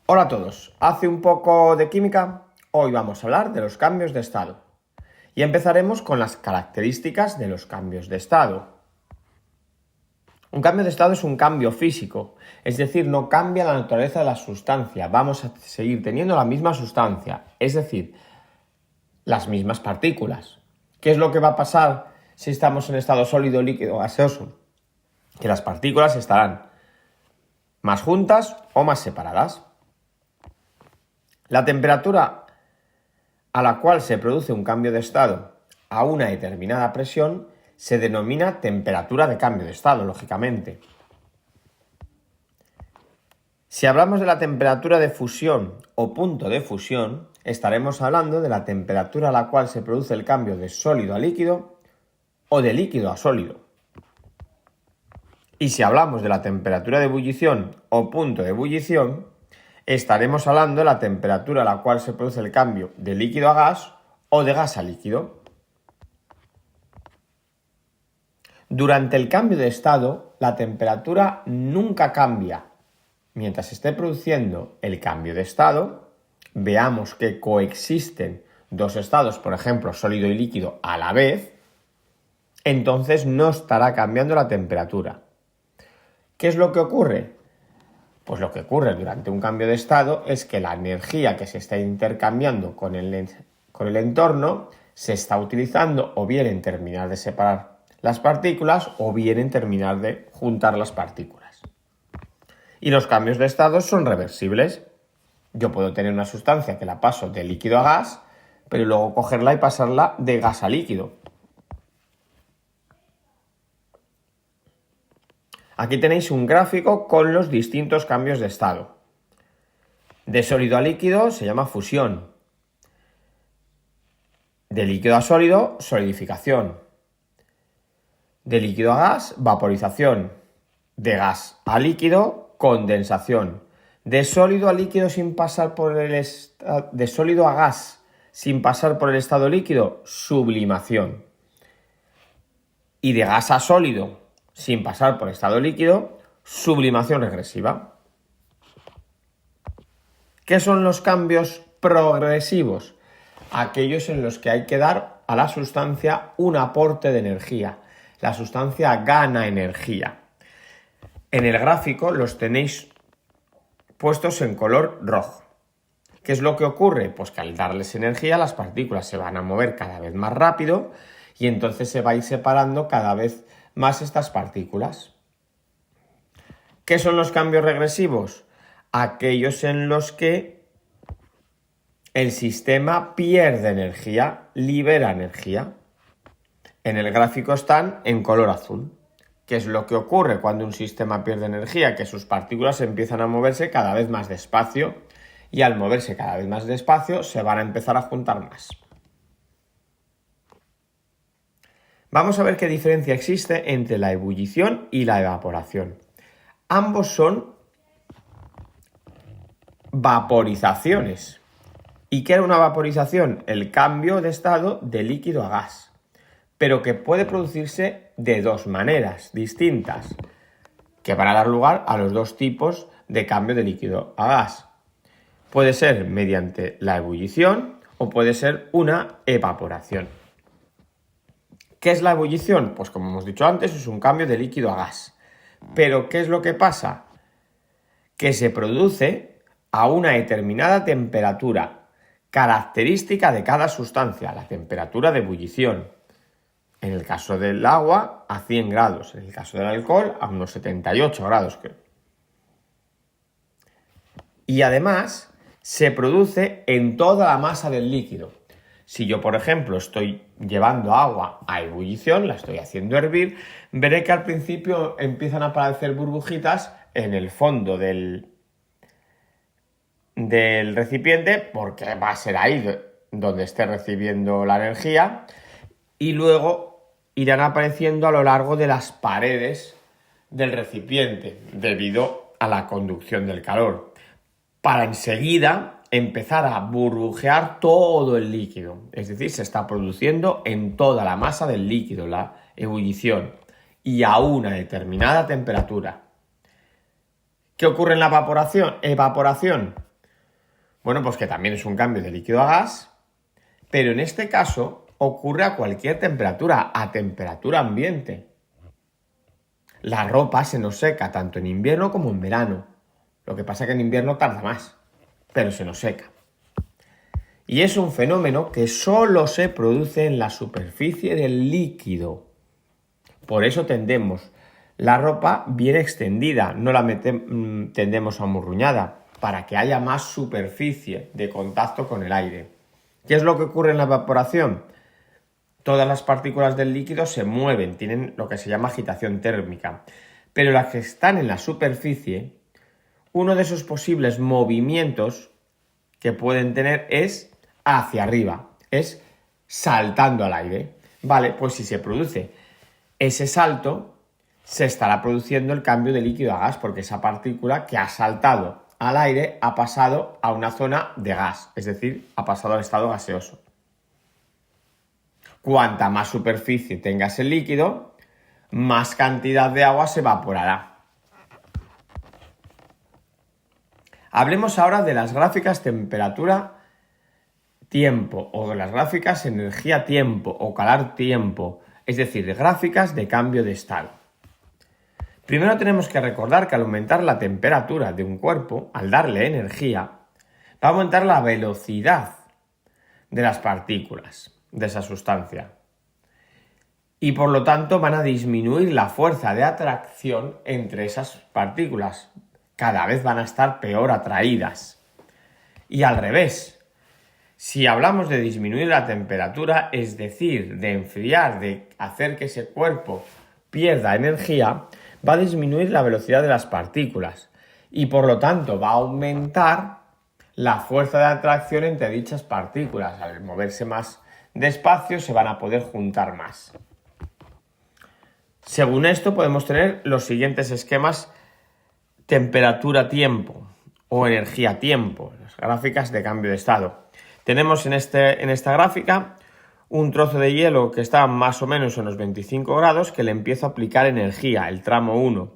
Hola a todos, hace un poco de química. Hoy vamos a hablar de los cambios de estado. Y empezaremos con las características de los cambios de estado. Un cambio de estado es un cambio físico, es decir, no cambia la naturaleza de la sustancia. Vamos a seguir teniendo la misma sustancia, es decir, las mismas partículas. ¿Qué es lo que va a pasar si estamos en estado sólido, líquido o gaseoso? Que las partículas estarán más juntas o más separadas. La temperatura a la cual se produce un cambio de estado a una determinada presión se denomina temperatura de cambio de estado, lógicamente. Si hablamos de la temperatura de fusión o punto de fusión, estaremos hablando de la temperatura a la cual se produce el cambio de sólido a líquido o de líquido a sólido. Y si hablamos de la temperatura de ebullición o punto de ebullición, estaremos hablando de la temperatura a la cual se produce el cambio de líquido a gas o de gas a líquido. Durante el cambio de estado, la temperatura nunca cambia. Mientras esté produciendo el cambio de estado, veamos que coexisten dos estados, por ejemplo, sólido y líquido a la vez, entonces no estará cambiando la temperatura. ¿Qué es lo que ocurre? Pues lo que ocurre durante un cambio de estado es que la energía que se está intercambiando con el entorno se está utilizando o bien en terminar de separar las partículas o bien en terminar de juntar las partículas. Y los cambios de estado son reversibles. Yo puedo tener una sustancia que la paso de líquido a gas, pero luego cogerla y pasarla de gas a líquido. Aquí tenéis un gráfico con los distintos cambios de estado. De sólido a líquido se llama fusión. De líquido a sólido, solidificación. De líquido a gas, vaporización. De gas a líquido, condensación. De sólido a líquido sin pasar por de sólido a gas sin pasar por el estado líquido, sublimación. Y de gas a sólido sin pasar por estado líquido, sublimación regresiva. ¿Qué son los cambios progresivos? Aquellos en los que hay que dar a la sustancia un aporte de energía. La sustancia gana energía. En el gráfico los tenéis puestos en color rojo. ¿Qué es lo que ocurre? Pues que al darles energía las partículas se van a mover cada vez más rápido y entonces se va a ir separando cada vez más estas partículas. ¿Qué son los cambios regresivos? Aquellos en los que el sistema pierde energía, libera energía. En el gráfico están en color azul. ¿Qué es lo que ocurre cuando un sistema pierde energía? Que sus partículas empiezan a moverse cada vez más despacio y al moverse cada vez más despacio se van a empezar a juntar más. Vamos a ver qué diferencia existe entre la ebullición y la evaporación. Ambos son vaporizaciones. ¿Y qué era una vaporización? El cambio de estado de líquido a gas, pero que puede producirse de dos maneras distintas, que van a dar lugar a los dos tipos de cambio de líquido a gas. Puede ser mediante la ebullición o puede ser una evaporación. ¿Qué es la ebullición? Pues como hemos dicho antes, es un cambio de líquido a gas. Pero ¿qué es lo que pasa? Que se produce a una determinada temperatura característica de cada sustancia, la temperatura de ebullición. En el caso del agua, a 100 grados. En el caso del alcohol, a unos 78 grados. Y además, se produce en toda la masa del líquido. Si yo, por ejemplo, estoy llevando agua a ebullición, la estoy haciendo hervir, veré que al principio empiezan a aparecer burbujitas en el fondo del recipiente, porque va a ser ahí donde esté recibiendo la energía, y luego irán apareciendo a lo largo de las paredes del recipiente, debido a la conducción del calor, para enseguida empezar a burbujear todo el líquido. Es decir, se está produciendo en toda la masa del líquido, la ebullición, y a una determinada temperatura. ¿Qué ocurre en la evaporación? Bueno, pues que también es un cambio de líquido a gas, pero en este caso ocurre a cualquier temperatura, a temperatura ambiente. La ropa se nos seca tanto en invierno como en verano. Lo que pasa es que en invierno tarda más, pero se nos seca. Y es un fenómeno que solo se produce en la superficie del líquido. Por eso tendemos la ropa bien extendida, no la tendemos amurruñada, para que haya más superficie de contacto con el aire. ¿Qué es lo que ocurre en la evaporación? Todas las partículas del líquido se mueven, tienen lo que se llama agitación térmica, pero las que están en la superficie, uno de esos posibles movimientos que pueden tener es hacia arriba, es saltando al aire. Vale, pues si se produce ese salto, se estará produciendo el cambio de líquido a gas, porque esa partícula que ha saltado al aire ha pasado a una zona de gas, es decir, ha pasado al estado gaseoso. Cuanta más superficie tengas el líquido, más cantidad de agua se evaporará. Hablemos ahora de las gráficas temperatura-tiempo o de las gráficas energía-tiempo o calor-tiempo, es decir, gráficas de cambio de estado. Primero tenemos que recordar que al aumentar la temperatura de un cuerpo, al darle energía, va a aumentar la velocidad de las partículas de esa sustancia. Y por lo tanto van a disminuir la fuerza de atracción entre esas partículas. Cada vez van a estar peor atraídas. Y al revés, si hablamos de disminuir la temperatura, es decir, de enfriar, de hacer que ese cuerpo pierda energía, va a disminuir la velocidad de las partículas y por lo tanto va a aumentar la fuerza de atracción entre dichas partículas. Al moverse más despacio se van a poder juntar más. Según esto podemos tener los siguientes esquemas: temperatura-tiempo o energía-tiempo, las gráficas de cambio de estado. Tenemos en esta gráfica un trozo de hielo que está más o menos en los 25 grados, que le empiezo a aplicar energía, el tramo 1.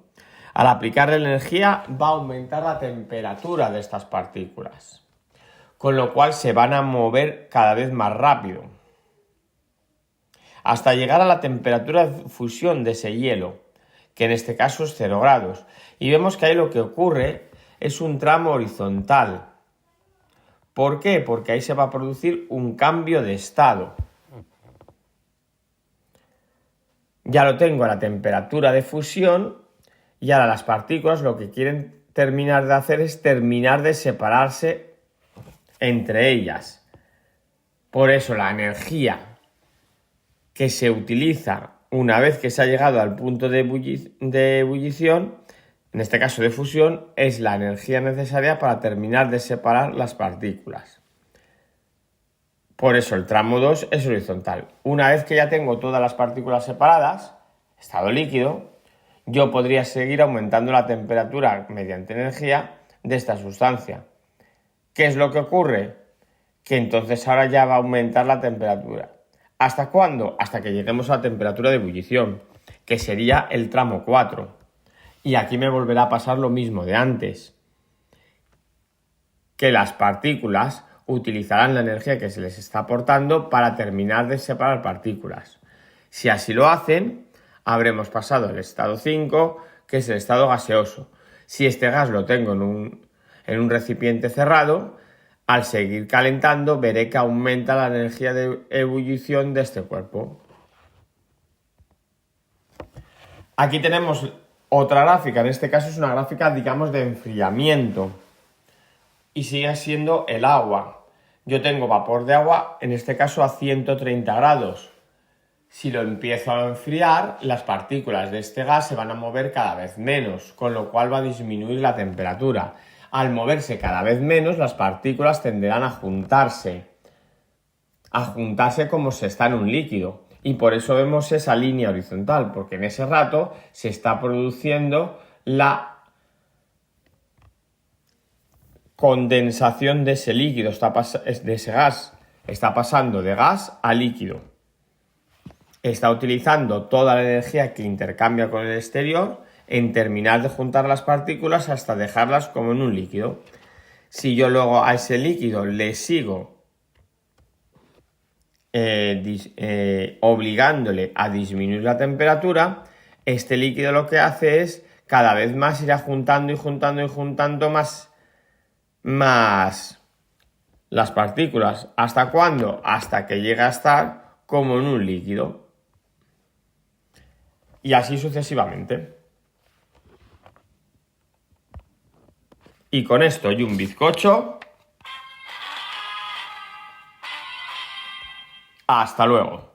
Al aplicarle energía va a aumentar la temperatura de estas partículas, con lo cual se van a mover cada vez más rápido, hasta llegar a la temperatura de fusión de ese hielo, que en este caso es 0 grados. Y vemos que ahí lo que ocurre es un tramo horizontal. ¿Por qué? Porque ahí se va a producir un cambio de estado. Ya lo tengo a la temperatura de fusión y ahora las partículas lo que quieren terminar de hacer es terminar de separarse entre ellas. Por eso la energía que se utiliza una vez que se ha llegado al punto de ebullición, en este caso de fusión, es la energía necesaria para terminar de separar las partículas. Por eso el tramo 2 es horizontal. Una vez que ya tengo todas las partículas separadas, estado líquido, yo podría seguir aumentando la temperatura mediante energía de esta sustancia. ¿Qué es lo que ocurre? Que entonces ahora ya va a aumentar la temperatura. ¿Hasta cuándo? Hasta que lleguemos a la temperatura de ebullición, que sería el tramo 4. Y aquí me volverá a pasar lo mismo de antes, que las partículas utilizarán la energía que se les está aportando para terminar de separar partículas. Si así lo hacen, habremos pasado al estado 5, que es el estado gaseoso. Si este gas lo tengo en un recipiente cerrado, al seguir calentando veré que aumenta la energía de ebullición de este cuerpo. Aquí tenemos otra gráfica, en este caso es una gráfica, digamos, de enfriamiento. Y sigue siendo el agua. Yo tengo vapor de agua, en este caso a 130 grados. Si lo empiezo a enfriar, las partículas de este gas se van a mover cada vez menos, con lo cual va a disminuir la temperatura. Al moverse cada vez menos, las partículas tenderán a juntarse como si está en un líquido. Y por eso vemos esa línea horizontal, porque en ese rato se está produciendo la condensación de ese líquido, de ese gas. Está pasando de gas a líquido. Está utilizando toda la energía que intercambia con el exterior en terminar de juntar las partículas hasta dejarlas como en un líquido. Si yo luego a ese líquido le sigo obligándole a disminuir la temperatura, este líquido lo que hace es cada vez más ir juntando y juntando y juntando más las partículas. ¿Hasta cuándo? Hasta que llega a estar como en un líquido. Y así sucesivamente. Y con esto y un bizcocho, hasta luego.